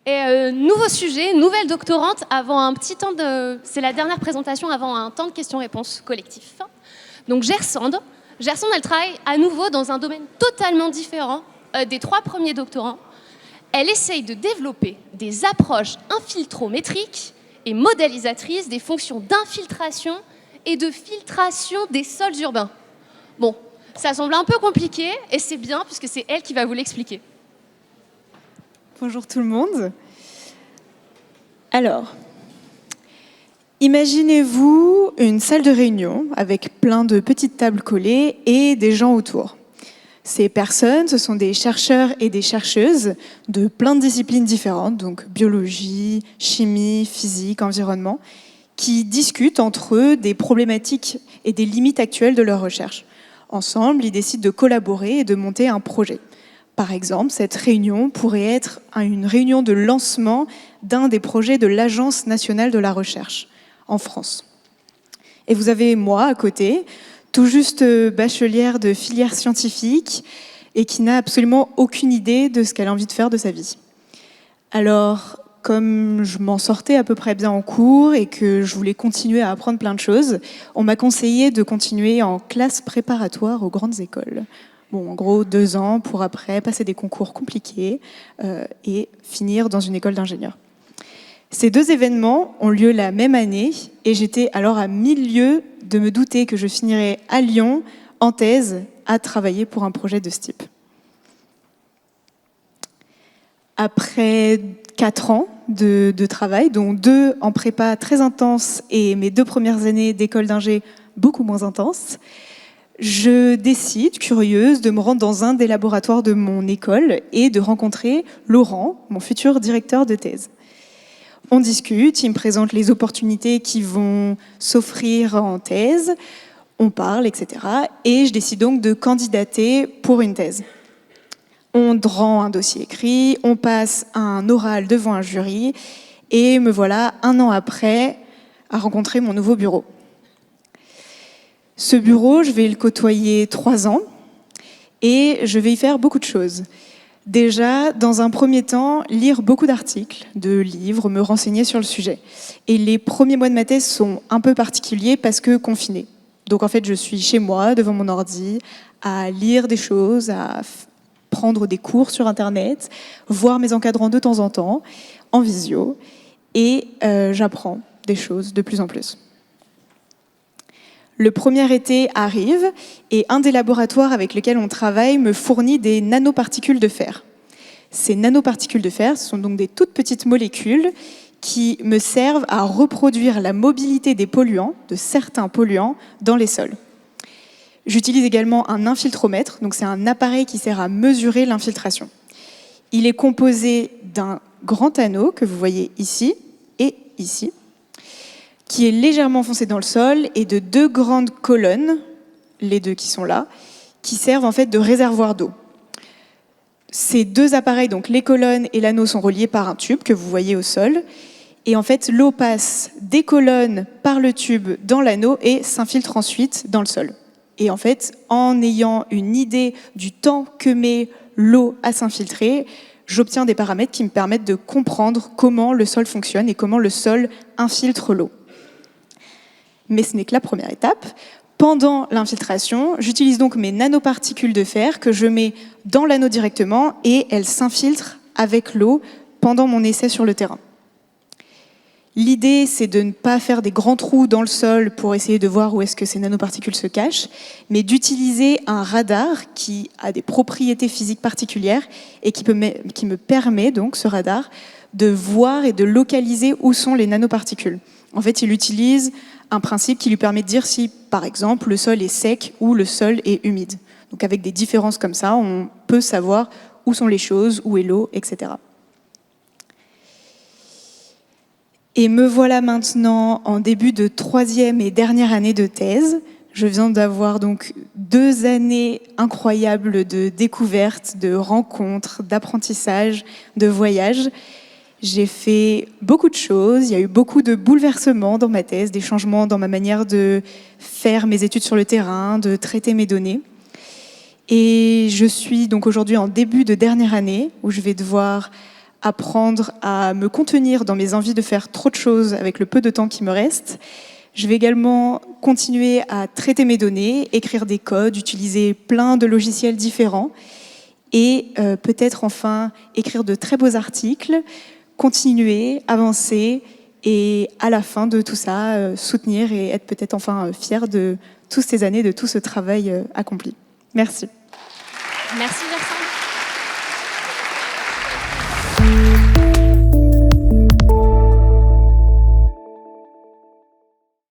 Nouveau sujet, nouvelle doctorante avant un petit temps de... C'est la dernière présentation avant un temps de questions-réponses collectif. Donc Gersande, elle travaille à nouveau dans un domaine totalement différent des 3 premiers doctorants. Elle essaye de développer des approches infiltrométriques et modélisatrices des fonctions d'infiltration et de filtration des sols urbains. Bon, ça semble un peu compliqué et c'est bien puisque c'est elle qui va vous l'expliquer. Bonjour tout le monde. Alors, imaginez-vous une salle de réunion avec plein de petites tables collées et des gens autour. Ces personnes, ce sont des chercheurs et des chercheuses de plein de disciplines différentes, donc biologie, chimie, physique, environnement, qui discutent entre eux des problématiques et des limites actuelles de leur recherche. Ensemble, ils décident de collaborer et de monter un projet. Par exemple, cette réunion pourrait être une réunion de lancement d'un des projets de l'Agence nationale de la recherche en France. Et vous avez moi à côté, tout juste bachelière de filière scientifique et qui n'a absolument aucune idée de ce qu'elle a envie de faire de sa vie. Alors, comme je m'en sortais à peu près bien en cours et que je voulais continuer à apprendre plein de choses, on m'a conseillé de continuer en classe préparatoire aux grandes écoles. Bon, en gros, 2 ans pour après passer des concours compliqués et finir dans une école d'ingénieur. Ces 2 événements ont lieu la même année et j'étais alors à 1000 lieues de me douter que je finirais à Lyon, en thèse, à travailler pour un projet de ce type. Après 4 ans de travail, dont 2 en prépa très intense et mes 2 premières années d'école d'ingé beaucoup moins intenses, je décide, curieuse, de me rendre dans un des laboratoires de mon école et de rencontrer Laurent, mon futur directeur de thèse. On discute, il me présente les opportunités qui vont s'offrir en thèse, on parle, etc. Et je décide donc de candidater pour une thèse. On rend un dossier écrit, on passe un oral devant un jury et me voilà 1 an après à rencontrer mon nouveau bureau. Ce bureau, je vais le côtoyer 3 ans et je vais y faire beaucoup de choses. Déjà, dans un premier temps, lire beaucoup d'articles, de livres, me renseigner sur le sujet. Et les premiers mois de ma thèse sont un peu particuliers parce que confinés. Donc en fait, je suis chez moi, devant mon ordi, à lire des choses, à prendre des cours sur Internet, voir mes encadrants de temps en temps, en visio, et j'apprends des choses de plus en plus. Le premier été arrive et un des laboratoires avec lesquels on travaille me fournit des nanoparticules de fer. Ces nanoparticules de fer, ce sont donc des toutes petites molécules qui me servent à reproduire la mobilité des polluants, de certains polluants, dans les sols. J'utilise également un infiltromètre, donc c'est un appareil qui sert à mesurer l'infiltration. Il est composé d'un grand anneau que vous voyez ici et ici, qui est légèrement enfoncé dans le sol, et de 2 grandes colonnes, les 2 qui sont là, qui servent en fait de réservoir d'eau. Ces 2 appareils, donc les colonnes et l'anneau, sont reliés par un tube que vous voyez au sol, et en fait l'eau passe des colonnes par le tube dans l'anneau et s'infiltre ensuite dans le sol. Et en fait, en ayant une idée du temps que met l'eau à s'infiltrer, j'obtiens des paramètres qui me permettent de comprendre comment le sol fonctionne et comment le sol infiltre l'eau. Mais ce n'est que la première étape. Pendant l'infiltration, j'utilise donc mes nanoparticules de fer que je mets dans l'anneau directement et elles s'infiltrent avec l'eau pendant mon essai sur le terrain. L'idée, c'est de ne pas faire des grands trous dans le sol pour essayer de voir où est-ce que ces nanoparticules se cachent, mais d'utiliser un radar qui a des propriétés physiques particulières et qui me permet, donc, ce radar, de voir et de localiser où sont les nanoparticules. En fait, il utilise un principe qui lui permet de dire si, par exemple, le sol est sec ou le sol est humide. Donc avec des différences comme ça, on peut savoir où sont les choses, où est l'eau, etc. Et me voilà maintenant en début de 3e et dernière année de thèse. Je viens d'avoir donc 2 années incroyables de découvertes, de rencontres, d'apprentissage, de voyages. J'ai fait beaucoup de choses, il y a eu beaucoup de bouleversements dans ma thèse, des changements dans ma manière de faire mes études sur le terrain, de traiter mes données. Et je suis donc aujourd'hui en début de dernière année où je vais devoir apprendre à me contenir dans mes envies de faire trop de choses avec le peu de temps qui me reste. Je vais également continuer à traiter mes données, écrire des codes, utiliser plein de logiciels différents et peut-être enfin écrire de très beaux articles, continuer, avancer et à la fin de tout ça, soutenir et être peut-être enfin fier de toutes ces années, de tout ce travail accompli. Merci. Merci Gerson.